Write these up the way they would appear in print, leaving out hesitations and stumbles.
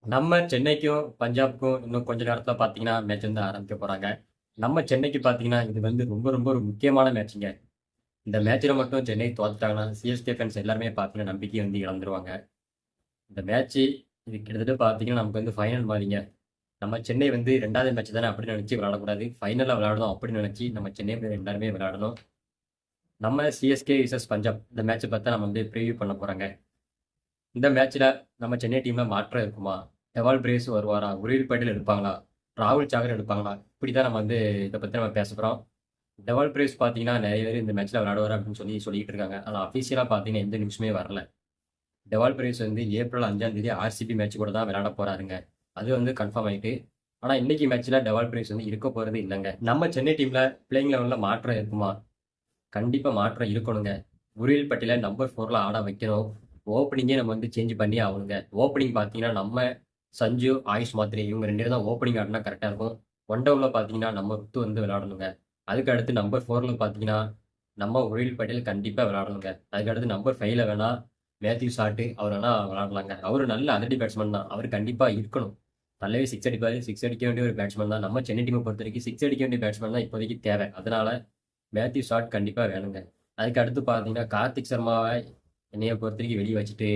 நம்ம சென்னைக்கும், பஞ்சாப்க்கும் இன்னும் கொஞ்ச நேரத்தில பார்த்தீங்கன்னா, மேட்ச் வந்து ஆரம்பிக்க போறாங்க. நம்ம சென்னைக்கு பார்த்தீங்கன்னா, இது வந்து ரொம்ப ரொம்ப ஒரு முக்கியமான மேட்சுங்க. இந்த மேட்ச்ல மட்டும் சென்னை தோத்துட்டாங்கன்னா, சிஎஸ்கே ஃபேன்ஸ் எல்லாருமே பார்த்தீங்கன்னா, நம்பிக்கைய வந்து இழந்துருவாங்க. இந்த மேட்ச்சு இது கிட்டத்தட்ட பார்த்தீங்கன்னா, நமக்கு வந்து ஃபைனல் மாரிங்க. நம்ம சென்னை வந்து 2வது மேட்ச் தானே அப்படின்னு நினைச்சு விளையாடக்கூடாது. ஃபைனல்ல விளையாடணும் அப்படின்னு நினைச்சு நம்ம சென்னை பிளேயர் எல்லாருமே விளையாடணும். நம்ம சிஎஸ்கே விசஸ் பஞ்சாப் இந்த மேட்ச்ச பார்த்தா நம்ம வந்து ப்ரிவ்யூ பண்ண போறோங்க. இந்த மேட்ச்ல நம்ம சென்னை டீம்ல மாற்றம் இருக்குமா? டெவால் பிரேஸ் வருவாரா? உருவில் பட்டேல் எடுப்பாங்களா? ராகுல் சாகர் எடுப்பாங்களா? இப்படித்தான் நம்ம வந்து இத பத்தி நம்ம பேச போறோம். டெவால் பிரேஸ் பார்த்தீங்கன்னா, நெறைய பேர் இந்த மேட்ச்ல விளையாடுவாரு அப்படின்னு சொல்லிட்டு இருக்காங்க. ஆனா அஃபிஷியலா பார்த்தீங்கன்னா, எந்த நியூஸுமே வரல. டெவால் பிரேஸ் வந்து ஏப்ரல் 5ஆம் தேதி ஆர்சிபி மேட்ச் கூட தான் விளையாட போறாருங்க. அது வந்து கன்ஃபார்ம் ஆயிட்டு. ஆனா இன்னைக்கு மேட்ச்ல டெவால் பிரேஸ் வந்து இருக்க போறது இல்லங்க. நம்ம சென்னை டீம்ல பிளேயிங் 11ல மாற்றம் இருக்குமா? கண்டிப்பா மாற்றம் இருக்கணுங்க. உருவில் பட்டியல நம்பர் 4ல ஆட வைக்கணும். ஓப்பனிங்கே நம்ம வந்து சேஞ்ச் பண்ணியே ஆகணுங்க. ஓப்பனிங் பார்த்தீங்கன்னா, நம்ம சஞ்சு, ஆயுஷ் மாத்ரே இவங்க 2 பேரும் தான் ஓப்பனிங் ஆடுனா கரெக்ட்டா இருக்கும். ஒன் டவுன்ல பார்த்தீங்கன்னா, நம்ம ருத்து வந்து விளையாடணுங்க. அதுக்கு அடுத்து நம்பர் 4ல பார்த்தீங்கன்னா, நம்ம உருவில் பட்டேல் கண்டிப்பா விளையாடணுங்க. அதுக்கு அடுத்து நம்பர் 5ல வேணா மேத்யூ ஷாட்டு அவர் வேணா விளையாடலாங்க. அவரு நல்ல அதிரடி பேட்ஸ்மேன் தான். அவரு கண்டிப்பா இருக்கணும். நல்லாவே 6 அடிப்பாரு. 6 அடிக்க வேண்டிய ஒரு பேட்ஸ்மேன் தான். நம்ம சென்னை டீம பொறுத்தவரைக்கும் 6 அடிக்க வேண்டிய பேட்ஸ்மேன் தான் இப்போதைக்கு தேவை. அதனால மேத்யூ ஷாட் கண்டிப்பா வேணுங்க. அதுக்கு அடுத்து பார்த்தீங்கன்னா, கார்த்திக் சர்மாவ என்னைய பொறுத்தவரைக்கும் வெளிய வச்சுட்டு,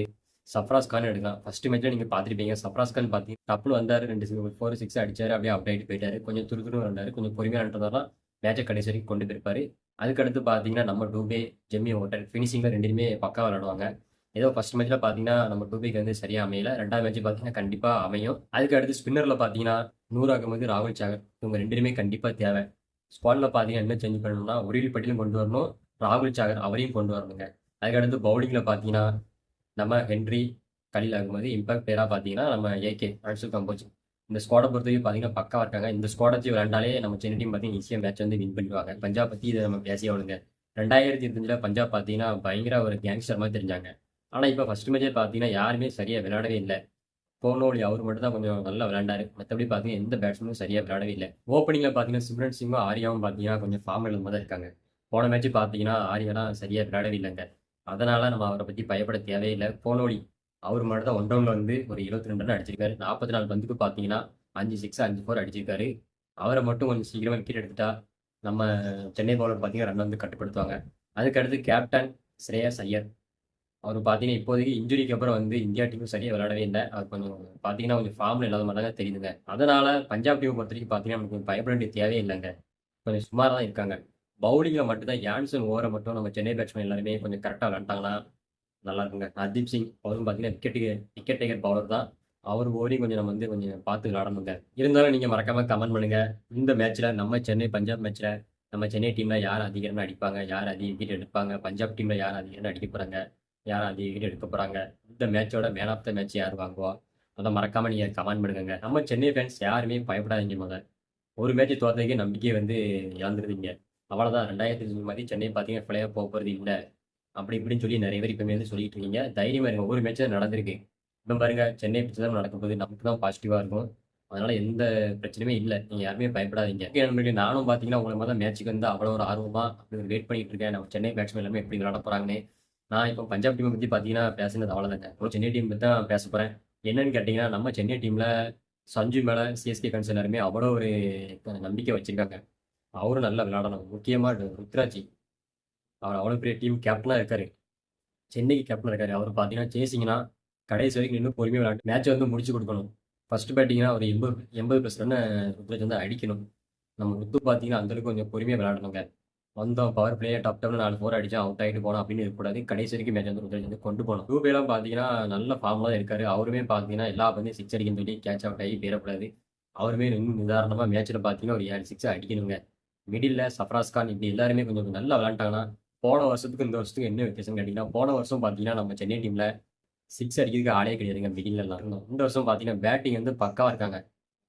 சர்ஃப்ராஸ் கான் எடுக்கலாம். ஃபர்ஸ்ட் மேட்ச்ல நீங்க பார்த்துருப்பீங்க. சர்ஃப்ராஸ் கான் பார்த்தீங்கன்னா, டப்புன்னு வந்தாரு 2 4, 6 அடிச்சாரு. அப்படியே அவுட் ஆயிட்டு போயிட்டாரு. கொஞ்சம் துருதுருன்னு விளையாண்டாரு. கொஞ்சம் பொறுமையா விளையாண்டதால மேட்ச கடைசி வரைக்கும் கொண்டு போயிருப்பாரு. அதுக்கு அடுத்து பார்த்தீங்கன்னா, நம்ம டூபே, ஜெம்மி ஓட்டல் ஃபினிஷிங்ல 2லுமே பக்காவா விளையாடுவாங்க. ஏதோ ஃபர்ஸ்ட் மேட்ச்ல பார்த்தீங்கன்னா, நம்ம டூபேக்கு வந்து சரியா அமையல. 2வது மேட்ச் பார்த்தீங்கன்னா, கண்டிப்பா அமையும். அதுக்கு அடுத்து ஸ்பின்னர்ல பார்த்தீங்கன்னா, நூர் அகமது, ராகுல் சாகர் இவங்க 2 பேருமே கண்டிப்பா தேவை. ஸ்குவாட்ல பார்த்தீங்கன்னா என்ன சேஞ்ச் பண்ணணும்னா, உருவில் பட்டியலும் கொண்டு வரணும். ராகுல் சாகர் அவரையும் கொண்டு வரணுங்க. அதுக்கடுத்து பவுலிங்ல பார்த்தீங்கன்னா, நம்ம ஹென்றி, கலீல் அகமது, இம்பாக்ட் பிளேயரா பார்த்தீங்கன்னா, நம்ம ஏகே, அன்சுல் கம்போஜ். இந்த ஸ்குவாட பொறுத்தவரைக்கும் பார்த்தீங்கன்னா பக்காவா இருக்காங்க. இந்த ஸ்குவாட வச்சு விளையாண்டாலே நம்ம சென்னை டீம் பார்த்தீங்கன்னா ஈஸியா மேட்ச் வந்து வின் பண்ணிடுவாங்க. பஞ்சாப் பத்தி இத நம்ம பேசியே ஆகணுங்க. 2025ல பஞ்சாப் பார்த்தீங்கன்னா, பயங்கர ஒரு கேங்ஸ்டர் மாரி தெரிஞ்சாங்க. ஆனா இப்ப ஃபர்ஸ்ட் மேட்ச்சே பார்த்தீங்கன்னா, யாருமே சரியா விளையாடவே இல்ல. கோனோலி அவரு மட்டும் தான் கொஞ்சம் நல்லா விளையாண்டாரு. மத்தபடி பார்த்தீங்கன்னா, எந்த பேட்ஸ்மேனும் சரியா விளையாடவே இல்ல. ஓப்பனிங்ல பார்த்தீங்கன்னா, சிம்ரன் சிங்கும், ஆர்யாவும் பார்த்தீங்கன்னா, கொஞ்சம் ஃபார்ம் இல்லாம தான் இருக்காங்க. போன மேட்ச் பார்த்தீங்கன்னா, ஆர்யாலாம் சரியா விளையாடவே இல்லங்க. அதனால நம்ம அவர பத்தி பயப்பட தேவையில்ல. கோனோலி அவரு மட்டும் தான் ஒன் டவுன்ல வந்து ஒரு 22 ரன் அடிச்சிருக்காரு. 44 பந்துக்கு பார்த்தீங்கன்னா, 5 6, 5 4 அடிச்சிருக்காரு. அவர மட்டும் கொஞ்சம் சீக்கிரமா விக்கெட் எடுத்துட்டா, நம்ம சென்னை பவுலர் பார்த்தீங்கன்னா, ரன் வந்து கட்டுப்படுத்துவாங்க. அதுக்கு அடுத்து கேப்டன் ஸ்ரேயஸ் ஐயர். அவரு பார்த்தீங்கன்னா, இப்போதைக்கு இன்ஜூரிக்கு அப்புறம் வந்து இந்தியா டீமும் சரியா விளையாடவே இல்ல. அவர் கொஞ்சம் பார்த்தீங்கன்னா, கொஞ்சம் ஃபார்ம்ல இல்லாத மாரி தாங்க தெரியுதுங்க. அதனால பஞ்சாப் டீம பொறுத்தவரைக்கும் பார்த்தீங்கன்னா, நமக்கு பயப்பட வேண்டிய தேவையே இல்லங்க. கொஞ்சம் சுமாரா தான் இருக்காங்க. பவுலிங்ல மட்டும் தான் யான்சன் ஓவர மட்டும் நம்ம சென்னை பேட்ஸ்மேன் எல்லாருமே கொஞ்சம் கரெக்ட்டா விளையாண்டாங்கன்னா, நல்லா இருக்குங்க. ஹர்தீப் சிங் அவரும் பார்த்தீங்கன்னா, விக்கெட் டேக்கர் பவுலர் தான். அவர் ஓவரையும் கொஞ்சம் நம்ம வந்து கொஞ்சம் பார்த்து விளையாடணுங்க. இருந்தாலும் நீங்க மறக்காம கமெண்ட் பண்ணுங்க. இந்த மேட்ச்ல நம்ம சென்னை பஞ்சாப் மேட்ச்ல நம்ம சென்னை டீம்ல யார் அதிக ரன் அடிப்பாங்க? யார் அதிக விக்கெட் எடுப்பாங்க? பஞ்சாப் டீம்ல யார் அதிக ரன் அடிக்க போறாங்க? யார் அதிக விக்கெட் எடுக்க போறாங்க? இந்த மேட்சோட மேன் ஆஃப் த மேட்ச் யார் வாங்குவா? அத மறக்காம நீங்க கமெண்ட் பண்ணுங்கங்க. நம்ம சென்னை ஃபேன்ஸ் யாருமே பயப்படாதீங்க மொத. ஒரு மேட்ச் தோத்ததுக்கே நம்பிக்கைய வந்து இழந்துருவீங்க. அவ்வளதான் 2025 மாரி சென்னை பார்த்தீங்கன்னா, பிளே ஆஃப் போப்போறது இல்ல. அப்படி இப்படின்னு சொல்லி நெறைய பேர் இப்பமே வந்து சொல்லிட்டு இருக்கீங்க. தைரியமா இருங்க. ஒரு மேட்ச் தான் நடந்திருக்கு. இப்ப பாருங்க சென்னை பிச்சு தான் நடக்கப்போகுது. நமக்கு தான் பாசிட்டிவா இருக்கும். அதனால எந்த பிரச்சனையுமே இல்ல. நீங்க யாருமே பயப்படாதீங்க. ஓகே நண்பர்களே நானும் பார்த்தீங்கன்னா, உங்கள மாரி தான் மேட்ச்சுக்கு வந்து அவ்வளோ ஒரு ஆர்வமா அப்படி வெயிட் பண்ணிட்டு இருக்கேன். நம்ம சென்னை பேட்ஸ்மேன் எல்லாமே எப்படி விளையாட போறாங்கன்னு. நான் இப்போ பஞ்சாப் டீம பத்தி பார்த்தீங்கன்னா, பேசினது அவ்வளோதாங்க. இப்போ சென்னை டீம் பத்தி தான் பேசப் போறேன். என்னன்னு கேட்டீங்கன்னா, நம்ம சென்னை டீம்ல சஞ்சு மேல சிஎஸ்கே ஃபேன்ஸ் எல்லாருமே அவ்வளோ ஒரு நம்பிக்கை வச்சிருக்காங்க. அவரும் நல்லா விளையாடணும். முக்கியமா ருத்ராஜ். அவர் அவ்வளோ பெரிய டீம் கேப்டனா இருக்காரு. சென்னைக்கு கேப்டனா இருக்காரு. அவரு பார்த்தீங்கன்னா, சேசிங்னா கடைசி வரைக்கும் நின்னு பொறுமையா விளையாண்டு மேட்ச வந்து முடிச்சு குடுக்கணும். ஃபர்ஸ்ட் பேட்டிங்னா ஒரு 80+ ரன்ன ருத்ராஜ் வந்து அடிக்கணும். நம்ம ருத்து பார்த்தீங்கன்னா, அந்த அளவுக்கு கொஞ்சம் பொறுமையா விளையாடணுங்க. வந்தோம் பவர் பிளே டாப் டவுன்ல 4 4 அடிச்சோம், அவுட் ஆயிட்டு போனோம் அப்படின்னு இருக்கக்கூடாது. கடைசி வரைக்கும் மேட்ச் வந்து ருத்ராஜ் வந்து கொண்டு போணும். டூபேலாம் பார்த்தீங்கன்னா, நல்ல ஃபார்ம்ல தான் இருக்காரு. அவருமே பார்த்தீங்கன்னா, எல்லா பந்தையும் 6 அடிக்கணும்னு சொல்லி கேட்ச் அவுட் ஆகி போயிறக்கூடாது. அவருமே நின்னு நிதானமா மேட்ச்ல பார்த்தீங்கன்னா, ஒரு 7 6 அடிக்கணுங்க. மிடில்ல சஃப்ராஸ் கான் இப்படி எல்லாருமே கொஞ்சம் நல்லா விளையாண்டாங்கன்னா, போன வருஷத்துக்கும் இந்த வருஷத்துக்கும் என்ன வித்தியாசம்னு கேட்டீங்கன்னா, போன வருஷம் பார்த்தீங்கன்னா, நம்ம சென்னை டீம்ல 6 அடிக்கிறதுக்கு ஆளே கிடையாதுங்க மிடில்லலாம். இந்த வருஷம் பார்த்தீங்கன்னா, பேட்டிங் வந்து பக்காவா இருக்காங்க.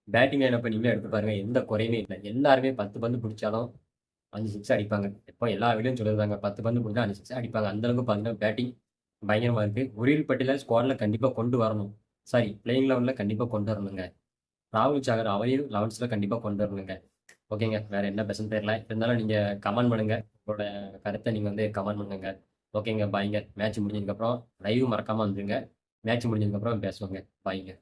பேட்டிங் லைனப்ப நீங்களே எடுத்து பாருங்க. எந்த குறையுமே இல்ல. எல்லாருமே 10 பந்து புடிச்சாலும் 5 6 அடிப்பாங்க. இப்போ எல்லா வீட்லயும் சொல்லுறதாங்க. 10 பந்து புடிச்சா 5 6 அடிப்பாங்க. அந்த அளவுக்கு பார்த்தீங்கன்னா, பேட்டிங் பயங்கரமா இருக்கு. உருவில் பட்டியல ஸ்குவாட்ல கண்டிப்பா கொண்டு வரணும். சாரி பிளேயிங் 11ல கண்டிப்பா கொண்டு வரணுங்க. ராகுல் சாகர் அவரையும் 11ஸ்ல கண்டிப்பா கொண்டு வரணுங்க. ஓகேங்க. வேற என்ன பேசணும்னு தெரியல. இருந்தாலும் நீங்க கமெண்ட் பண்ணுங்க. உங்களோட கருத்த நீங்க வந்து கமெண்ட் பண்ணுங்க. ஓகேங்க. பாய்ங்க. மேட்ச் முடிஞ்சதுக்கப்புறம் லைவ் மறக்காம வந்துருங்க. மேட்ச் முடிஞ்சதுக்கப்புறம் பேசுவோங்க. பாய்ங்க.